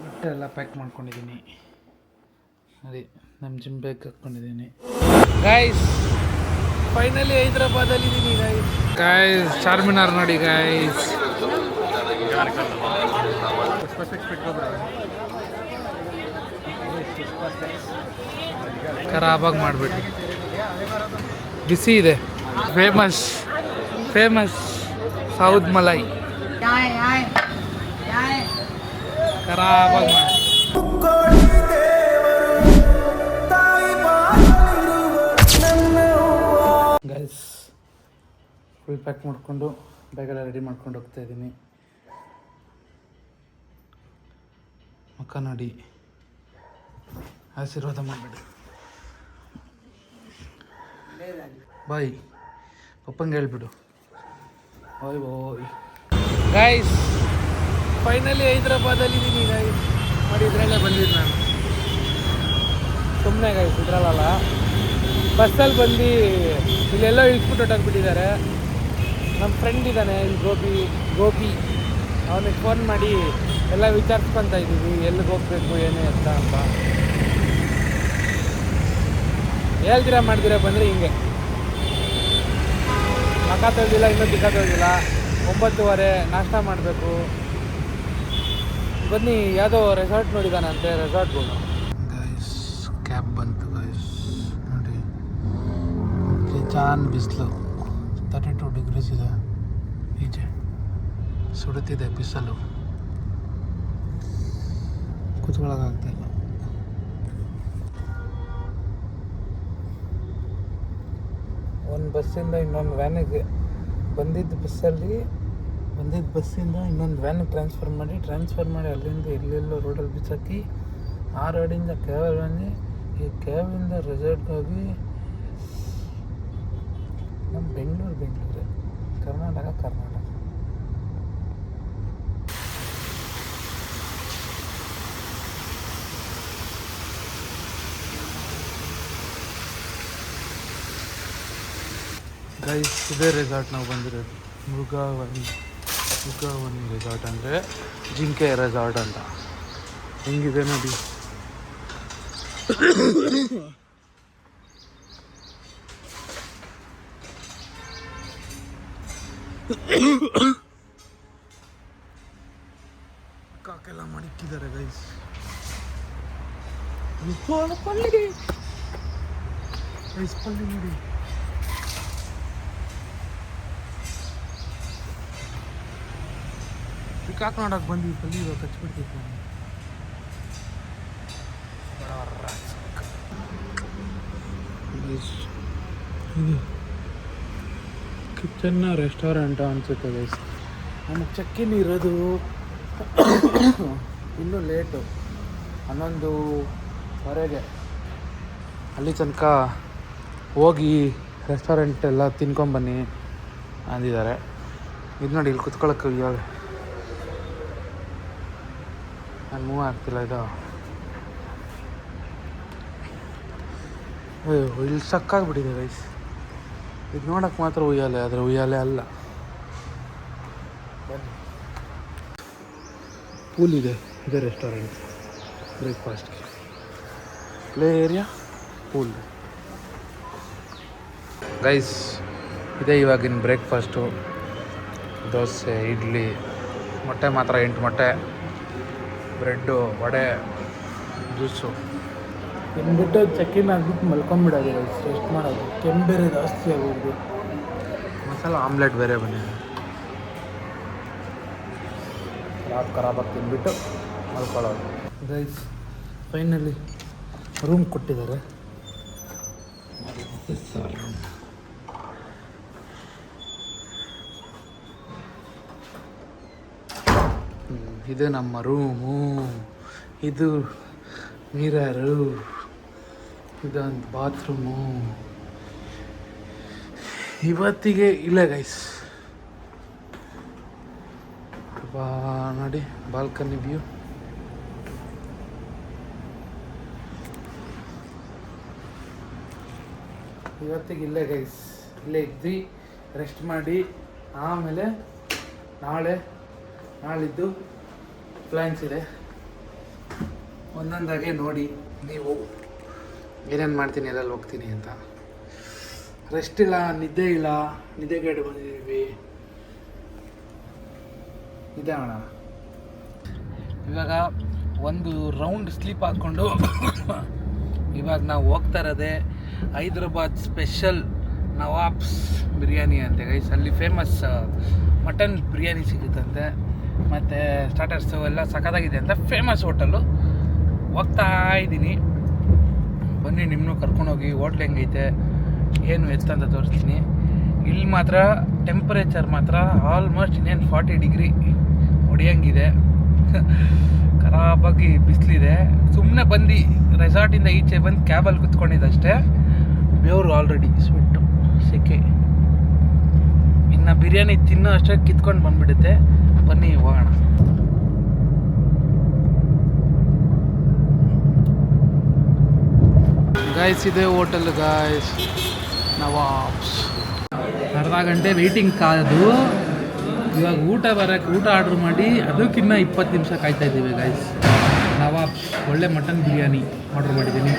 ಬಟ್ಟೆ ಎಲ್ಲ ಪ್ಯಾಕ್ ಮಾಡ್ಕೊಂಡಿದ್ದೀನಿ. ಅದೇ ನಮ್ಮ ಜಿಮ್ ಬ್ಯಾಗ್ ಹಾಕ್ಕೊಂಡಿದ್ದೀನಿ. ಗೈಸ್ ಫೈನಲಿ ಹೈದ್ರಾಬಾದಲ್ಲಿ ಇದ್ದೀನಿ ಗೈಸ್. ಚಾರ್ಮಿನಾರ್ ನೋಡಿ ಗೈಸ್. ಖರಾಬಾಗಿ ಮಾಡಿಬಿಟ್ಟು ಬಿಸಿ ಇದೆ. ಫೇಮಸ್ ಸೌತ್ ಮಲೈ ಖರಾಬಾಗಿ ಮಾಡಿ. ಗೈಸ್ ಫುಲ್ ಪ್ಯಾಕ್ ಮಾಡಿಕೊಂಡು ಬ್ಯಾಗೆಲ್ಲ ರೆಡಿ ಮಾಡ್ಕೊಂಡು ಹೋಗ್ತಾ ಇದ್ದೀನಿ. ಮುಖ ನೋಡಿ, ಆಶೀರ್ವಾದ ಮಾಡಬೇಡಿ. ಬಾಯ್ ಪಪ್ಪಂಗೆ ಹೇಳ್ಬಿಡು ಬಾಯ್ ಬಾಯ್. ಗೈಸ್ ಫೈನಲಿ ಹೈದ್ರಾಬಾದಲ್ಲಿ ಇದ್ದೀನಿ ಗೈಸ್. ನೋಡಿ ಇದರಲ್ಲೇ ಬಂದಿದ್ದು ನಾನು ಸುಮ್ಮನೆ ಗೈಸ್, ಇದ್ರಲ್ಲ ಬಸ್ಸಲ್ಲಿ ಬಂದು ಇಲ್ಲೆಲ್ಲೋ ಇಳಿಸ್ಬಿಟ್ಟು ಹೊಟ್ಟೋಗ್ಬಿಟ್ಟಿದ್ದಾರೆ. ನಮ್ಮ ಫ್ರೆಂಡ್ ಇದ್ದಾನೆ ಇಲ್ಲಿ ಗೋಪಿ ಅವನಿಗೆ ಫೋನ್ ಮಾಡಿ ಎಲ್ಲ ವಿಚಾರಿಸ್ಕೊತ ಇದ್ದೀವಿ ಎಲ್ಲಿಗೆ ಹೋಗ್ಬೇಕು ಏನೇ ಅಂತ ಹೇಳ್ತೀರಾ ಮಾಡ್ತೀರಾ ಬಂದರೆ ಹಿಂಗೆ ಮಕ್ಕ ತೊಳೆದಿಲ್ಲ, ಇನ್ನೂ ದಿಕ್ಕ ತೊಳೆದಿಲ್ಲ. 9:30 ನಾಷ್ಟ ಮಾಡಬೇಕು. ಬನ್ನಿ, ಯಾವುದೋ ರೆಸಾರ್ಟ್ ನೋಡಿದಾನಂತೆ, ರೆಸಾರ್ಟ್ಗಳು. ಗೈಸ್ ಕ್ಯಾಬ್ ಬಂತು ಗೈಸ್ ನೋಡಿ. ಜಾನ್ ಬಿಸಿಲು 32 ಡಿಗ್ರೀಸ್ ಇದೆ. ಈಚೆ ಸುಡುತ್ತಿದೆ ಬಿಸಿಲು, ಕೂತ್ಕೊಳ್ಳೋಕ್ಕಾಗ್ತಾಯಿಲ್ಲ. ಒಂದು ಬಸ್ಸಿಂದ ಇನ್ನೊಂದು ವ್ಯಾನಿಗೆ ಬಂದಿದ್ದ ಬಸ್ಸಿಂದ ಇನ್ನೊಂದು ವ್ಯಾನಿಗೆ ಟ್ರಾನ್ಸ್ಫರ್ ಮಾಡಿ ಅಲ್ಲಿಂದ ಎಲ್ಲೆಲ್ಲೋ ರೋಡಲ್ಲಿ ಬಿಸಾಕಿ ಆ ರೋಡಿಂದ ಕ್ಯಾಬ್ ಬಂದು ಈ ಕ್ಯಾಬಿಂದ ರೆಸಾರ್ಟ್ಗೆ ಹೋಗಿ ನಮ್ಮ ಬೆಂಗಳೂರು ಕರ್ನಾಟಕ. ಗೈಸ್ ಇದೇ ರೆಸಾರ್ಟ್ ನಾವು ಬಂದಿರೋದು, ಮೃಗಾವನಿ ರೆಸಾರ್ಟ್ ಅಂದರೆ ಜಿಂಕೆ ರೆಸಾರ್ಟ್ ಅಂತ. ಹೆಂಗಿದೆ ನೋಡಿ. ಕಾಕೆಲ್ಲ ಮಾಡಿಕ್ಕಿದ್ದಾರೆ ಗೈಸ್. ಪಲ್ಲಿ ನೋಡಿ. ಕಾಕ್ ನೋಡಕ್ಕೆ ಬಂದ್ವಿ, ಪಲ್ಲಿ ಇವಾಗ ಕಚ್ಬಿಡ್ತಿತ್ತು. ಕಿಚನ್ನ ರೆಸ್ಟೋರೆಂಟ್ ಅನಿಸುತ್ತೆ ಗೈಸ್. ನಮಗೆ ಚೆಕ್ಕಿನ್ ಇರೋದು ಇನ್ನೂ ಲೇಟು, 11:15. ಅಲ್ಲಿ ತನಕ ಹೋಗಿ ರೆಸ್ಟೋರೆಂಟ್ ಎಲ್ಲ ತಿನ್ಕೊಂಬನ್ನಿ ಅಂದಿದ್ದಾರೆ. ಇದು ನೋಡಿ, ಇಲ್ಲಿ ಕುತ್ಕೊಳ್ಳೋಕ್ಕೆ ಇವಾಗ ನಾನು ಮೂವ್ ಆಗ್ತಿಲ್ಲ. ಇದು ಇಲ್ಲಿ ಸಕ್ಕಾಗ್ಬಿಟ್ಟಿದೆ ಗೈಸ್. ಇದು ನೋಡೋಕ್ಕೆ ಮಾತ್ರ ಉಯ್ಯಾಲೆ, ಆದರೆ ಉಯ್ಯಾಲೆ ಅಲ್ಲ. ಪೂಲ್ ಇದೆ ರೆಸ್ಟೋರೆಂಟ್. ಬ್ರೇಕ್ಫಾಸ್ಟ್ಗೆ ಪ್ಲೇ ಏರಿಯಾ, ಪೂಲ್. ಗೈಸ್ ಇದೇ ಇವಾಗಿನ ಬ್ರೇಕ್ಫಾಸ್ಟು. ದೋಸೆ, ಇಡ್ಲಿ, ಮೊಟ್ಟೆ ಮಾತ್ರ 8 ಮೊಟ್ಟೆ, ಬ್ರೆಡ್ಡು, ವಡೆ, ಜ್ಯೂಸು ತಿಂದ್ಬಿಟ್ಟು ಚೆಕ್ಕಿನ್ ಆಗಿಬಿಟ್ಟು ಮಲ್ಕೊಂಬಿಡೋದು ಗೈಸ್. ರೆಸ್ಟ್ ಮಾಡೋದು. ಕೆಮ್ಮು ಬೇರೆ ಜಾಸ್ತಿ ಆಗೋದು. ಮಸಾಲ ಆಮ್ಲೆಟ್ ಬೇರೆ ಬಂದಿದೆ. ಖರಾಬಾಗಿ ತಿಂದ್ಬಿಟ್ಟು ಮಲ್ಕೊಳ್ಳೋದು ಗೈಸ್. ಫೈನಲಿ ರೂಮ್ ಕೊಟ್ಟಿದ್ದಾರೆ. ಇದು ನಮ್ಮ ರೂಮು, ಇದು ಮಿರರು, ಇದೊಂದು ಬಾತ್ರೂಮು. ಇವತ್ತಿಗೆ ಇಲ್ಲ ಗೈಸ್. ನೋಡಿ ಬಾಲ್ಕನಿ ವ್ಯೂ. ಇವತ್ತಿಗೆ ಇಲ್ಲೇ ಗೈಸ್, ಇಲ್ಲೇ ಇದ್ವಿ, ರೆಸ್ಟ್ ಮಾಡಿ ಆಮೇಲೆ ನಾಳಿದ್ದು ಪ್ಲ್ಯಾನ್ಸ್ ಇದೆ. ಒಂದೊಂದಾಗೆ ನೋಡಿ ನೀವು ಏನೇನು ಮಾಡ್ತೀನಿ, ಎಲ್ಲೆಲ್ಲಿ ಹೋಗ್ತೀನಿ ಅಂತ. ರೆಸ್ಟ್ ಇಲ್ಲ, ನಿದ್ದೆಗೇಡು ಬಂದಿದ್ದೀವಿ. ಇದೆ ಅಣ್ಣ. ಇವಾಗ ಒಂದು ರೌಂಡ್ ಸ್ಲೀಪ್ ಹಾಕ್ಕೊಂಡು ಇವಾಗ ನಾವು ಹೋಗ್ತಾ ಇರೋದೇ ಹೈದ್ರಾಬಾದ್ ಸ್ಪೆಷಲ್ ನವಾಬ್ಸ್ ಬಿರಿಯಾನಿ ಅಂತೆ ಗೈಸ್. ಅಲ್ಲಿ ಫೇಮಸ್ ಮಟನ್ ಬಿರಿಯಾನಿ ಸಿಗುತ್ತಂತೆ, ಮತ್ತು ಸ್ಟಾರ್ಟರ್ಸು ಎಲ್ಲ ಸಖತ್ತಾಗಿದೆ ಅಂತ. Famous hotel. ಹೋಗ್ತಾ ಇದ್ದೀನಿ, ಬನ್ನಿ ನಿಮ್ಮನ್ನು ಕರ್ಕೊಂಡೋಗಿ ಹೋಟ್ಲ್ ಹೆಂಗೈತೆ ಏನು ಎತ್ತ ಅಂತ ತೋರಿಸ್ತೀನಿ. ಇಲ್ಲಿ ಮಾತ್ರ ಟೆಂಪರೇಚರ್ ಮಾತ್ರ ಆಲ್ಮೋಸ್ಟ್ ಇನ್ನೇನು 40 ಡಿಗ್ರಿ ಹೊಡೆಯಂಗಿದೆ. ಖರಾಬಾಗಿ ಬಿಸಿಲಿದೆ. ಸುಮ್ಮನೆ ಬಂದು ರೆಸಾರ್ಟಿಂದ ಈಚೆ ಬಂದು ಕ್ಯಾಬಲ್ಲಿ ಕುತ್ಕೊಂಡಿದ್ದಷ್ಟೇ, ಬೆವರು ಆಲ್ರೆಡಿ ಸ್ವೆಟ್ಟು, ಸೆಕೆ. ಇನ್ನು ಬಿರಿಯಾನಿ ತಿನ್ನೋ ಅಷ್ಟೇ ಕಿತ್ಕೊಂಡು ಬಂದುಬಿಡುತ್ತೆ. ಬನ್ನಿ ಹೋಗೋಣ. ಗಾಯ್ಸ್ ಇದೆ ಹೋಟೆಲ್ ಗಾಯ್ಸ್, ನವಾಬ್ಸ್. ಅರ್ಧ ಗಂಟೆ ವೆಯ್ಟಿಂಗ್ ಕಾದು ಇವಾಗ ಊಟ ಆರ್ಡ್ರ್ ಮಾಡಿ ಅದಕ್ಕಿನ್ನ 20 ನಿಮಿಷ ಕಾಯ್ತಾ ಇದ್ದೀವಿ ಗಾಯ್ಸ್. ನವಾಬ್ಸ್ ಒಳ್ಳೆ ಮಟನ್ ಬಿರಿಯಾನಿ ಆರ್ಡ್ರ್ ಮಾಡಿದ್ದೀನಿ,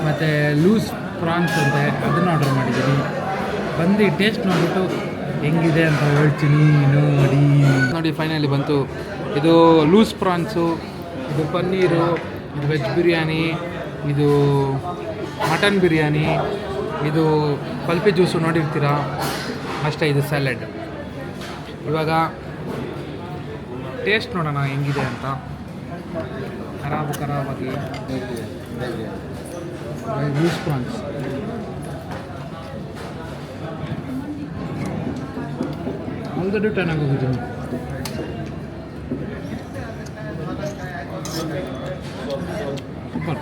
ಮತ್ತು ಲೂಸ್ ಪ್ರಾನ್ಸ್ ಅಂತೆ ಅದನ್ನು ಆರ್ಡ್ರ್ ಮಾಡಿದ್ದೀನಿ. ಬಂದು ಟೇಸ್ಟ್ ನೋಡ್ಬಿಟ್ಟು ಹೆಂಗಿದೆ ಅಂತ ಹೇಳ್ತೀನಿ. ನೋಡಿ ಫೈನಲಿ ಬಂತು. ಇದು ಲೂಸ್ ಪ್ರಾನ್ಸು, ಇದು ಪನ್ನೀರು, ಇದು ವೆಜ್ ಬಿರಿಯಾನಿ, ಇದು ಮಟನ್ ಬಿರಿಯಾನಿ, ಇದು ಪಲ್ಪಿ ಜ್ಯೂಸು ನೋಡಿರ್ತೀರ ಅಷ್ಟೇ. ಇದು ಸ್ಯಾಲೆಡ್. ಇವಾಗ ಟೇಸ್ಟ್ ನೋಡೋಣ ಹೆಂಗಿದೆ ಅಂತ. ಖರಾಬಾಗಿ ಲೂಸ್ ಪ್ರಾನ್ಸ್ ಆಲ್ರೆಡಿ 10 ಆಗೋಗಿದ್ದೀನಿ. ಸೂಪರ್.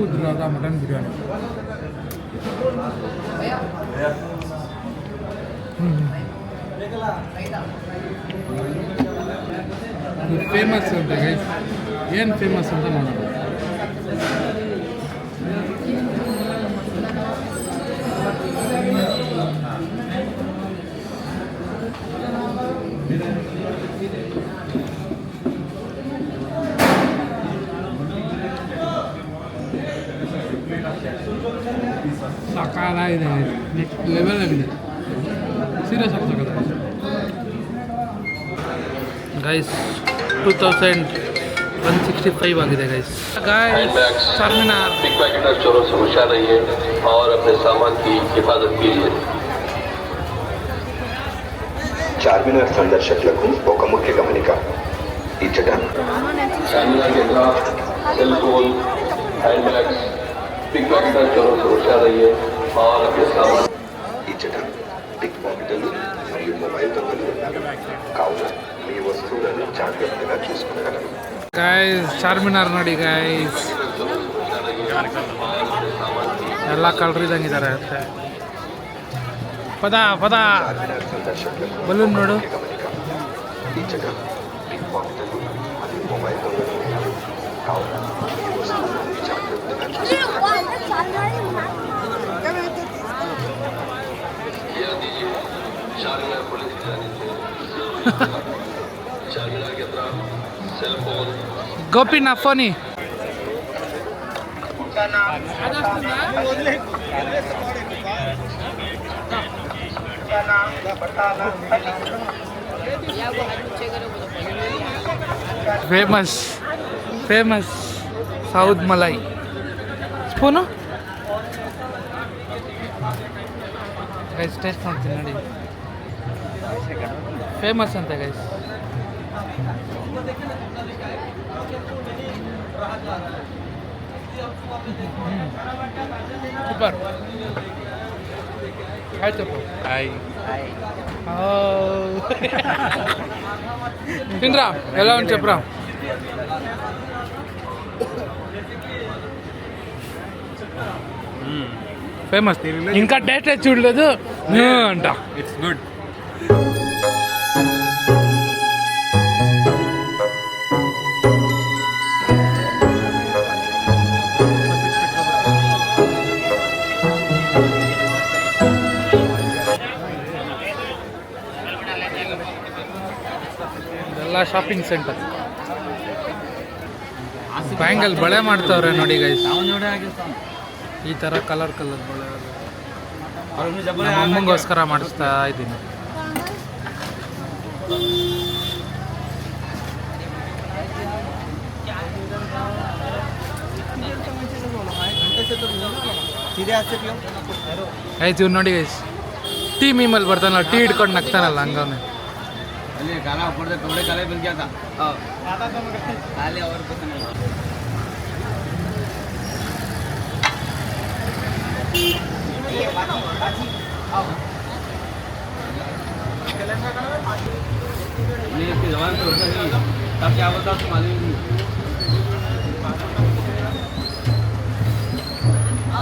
ಉದುರಾದ ಮಟನ್ ಬಿರಿಯಾನಿ. ಇದು ಫೇಮಸ್ ಅಂತ ಗೈಸ್. ಏನು ಫೇಮಸ್ ಅಂತ ನೋಡೋಣ. ಸಾಕಾಗಿದೆ, ನೆಕ್ಸ್ಟ್ ಲೆವೆಲ್ ಆಗಿದೆ, ಸೀರಿಯಸ್ ಆಗಿ ಸಾಕಾಗಿದೆ ಗೈಸ್. 2165 ಆಗಿದೆ ಗೈಸ್. ಚಾರ್ಮಿನಾರ್. पिक पैकेट चोरों से होशियार रहिए और अपने सामान की हिफाजत कीजिए. చార్మినార్ సందర్శకులకు ఒక ముఖ్య గమనిక. ఇచ్చట చార్మినార్ के खिलाफ cell phone, hand bags, pickpocket चोरों से होशियार रहिए और अपने सामान. ఇచ్చట పిక్ పాకెట్లు మరియు మొబైల్ దొంగలు ఉన్నారు కావున మీ వస్తువులను జాగ్రత్తగా చూసుకోగలరు. ಗೈಸ್ ಚಾರ್ಮಿನಾರ್ ನೋಡಿ ಗೈಸ್, ಎಲ್ಲ ಕಳ್ರಿದಂಗಿದ್ದಾರೆ ಅಷ್ಟೇ. ಪದ ಬಲೂನ್ ನೋಡು. ಗೋಪಿ ನಾ ಫೋನಿ famous south malai spoon guys. Taste ಮಾಡ್ತೀನಿ ನೋಡಿ, ಫೇಮಸ್ ಅಂತ ಗೈಸ್. ಸೂಪರ್ ಆಯ್ತಪ್ಪ. తినరా ఎలా ఉంది చెప్పరా. ఫేమస్ ఇంకా టేస్ట్ చూడలేదు అంట. It's good. ಎಲ್ಲ ಶಾಪಿಂಗ್ ಸೆಂಟರ್. ಬ್ಯಾಂಗಲ್ ಬಳೆ ಮಾಡ್ತಾವ್ರೆ ನೋಡಿ ಗೈಸ್. ಈ ಥರ ಕಲರ್ ಬಳೆ ಅಮ್ಮಂಗೋಸ್ಕರ ಮಾಡಿಸ್ತಾ ಇದ್ದೀನಿ. ಆಯ್ತು ಇವ್ನು ನೋಡಿ ಗೈಸ್, ಟೀ ಮೀಮಲ್ಲಿ ಬರ್ತಾನಲ್ಲ, ಟೀ ಹಿಡ್ಕೊಂಡು ನಗ್ತಾನಲ್ಲ ಹಂಗವನೇ.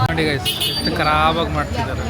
ನೋಡಿ ಗೈಸ್ ಎಷ್ಟು ಖರಾಬಾಗಿ ಮಾಡ್ತಿದ್ದಾರೆ.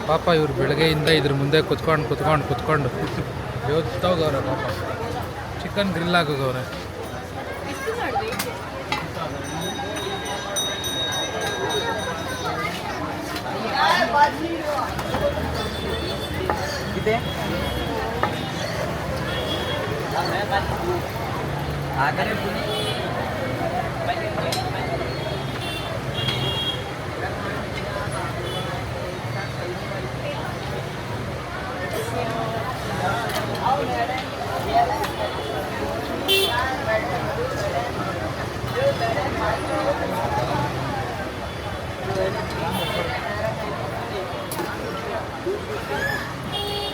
ಪಾಪ ಇವ್ರು ಬೆಳಗ್ಗೆಯಿಂದ ಇದ್ರ ಮುಂದೆ ಕುತ್ಕೊಂಡು ಯೋಚಿಸ್ತೋಗವ್ರೆ ಪಾಪ. Chicken grill ಆಗೋಗವ್ರೆ.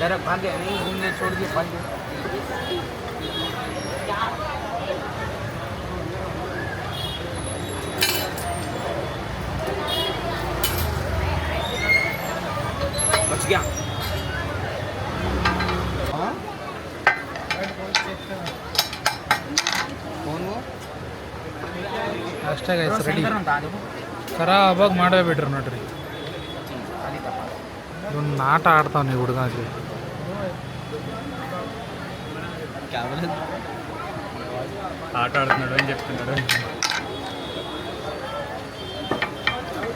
डायरेक्ट भागे नहीं, घूमने छोड़ दिए भागे. बच गया. ಅಷ್ಟೇ ಗೈಸ್, ರೆಡಿ. ಖರಾಬಾಗಿ ಮಾಡೇ ಬಿಟ್ರು ನೋಡ್ರಿ. ಒಂದು ಆಟ ಆಡ್ತಾವ ನೀವು ಹುಡುಗ. ఆట ఆడుతున్నాడు అని చెప్తున్నాడు.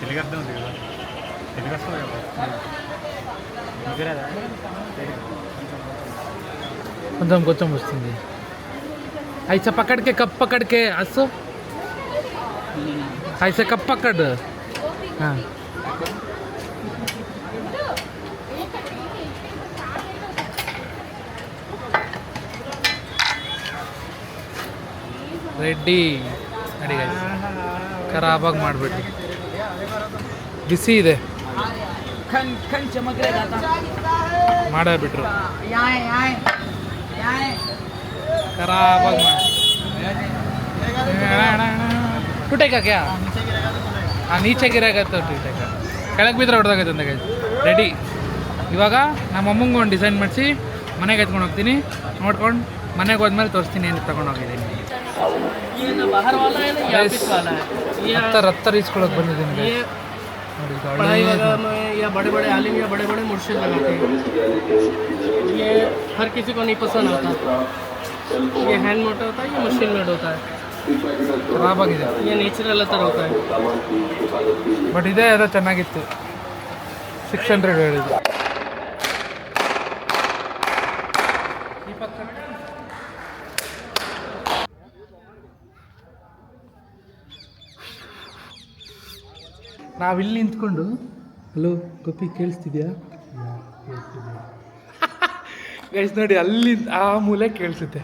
తెలుగు అర్థం ఉంది కదా, తెలుగు వస్తుంది కదా, కొంచెం కొంచెం వస్తుంది. ऐसा पकड़ के कप पकड़ के हंसो, ऐसे कप पकड़. हाँ ರೆಡ್ಡಿ ನೋಡಿ ಗೈಸ್, ಖರಾಬಾಗಿ ಮಾಡಿಬಿಟ್ಟು. ಬಿಸಿ ಇದೆ ಮಾಡೇ ಬಿಟ್ರು. ಖರಾಬಾಗಿ ಟೂಟೇಕ ಕ್ಯಾ? ಹಾಂ, ನೀಚೆ ಗಿರಾಗತ್ತೆ ಟೂಟೇಕ, ಕೆಳಗೆ ಬಿದ್ದರೆ ಹೊಡೆದಾಗತ್ತೆ ಅಂತ ಗೈಸ್. ರೆಡಿ. ಇವಾಗ ನಮ್ಮ ಅಮ್ಮಂಗೆ ಒಂದು ಡಿಸೈನ್ ಮಾಡಿಸಿ ಮನೆಗೆ ಎತ್ಕೊಂಡು ಹೋಗ್ತೀನಿ. ನೋಡ್ಕೊಂಡು ಮನೆಗೆ ಹೋದ್ಮೇಲೆ ತೋರಿಸ್ತೀನಿ ಏನು ತಗೊಂಡು ಹೋಗಿದ್ದೀನಿ. हत्तर इस्ಕೊಳ್ಳೋಕೆ ಬಂದಿದ್ದೀನಿ. पढ़ाई वगैरह में या बड़े बड़े आलिम या बड़े बड़े मुर्शिद लगाते हैं. ये हर किसी को नहीं पसंद आता. ये हैंड मोटर होता है, ये मशीन मेड होता है. ಖರಾಬ್ ಆಗಿದೆ. ये नेचुरल थर होता है. ಬಟ್ ಇದೇ ಅದು ಚೆನ್ನಾಗಿತ್ತು. 600 ಹೇಳಿದ್ದು. ನಾವಿಲ್ಲಿ ನಿಂತ್ಕೊಂಡು, ಹಲೋ ಗೋಪಿ ಕೇಳಿಸ್ತಿದ್ಯಾ ಗೈಸ್ ನೋಡಿ, ಅಲ್ಲಿ ಆ ಮೂಲೆ ಕೇಳಿಸುತ್ತೆ.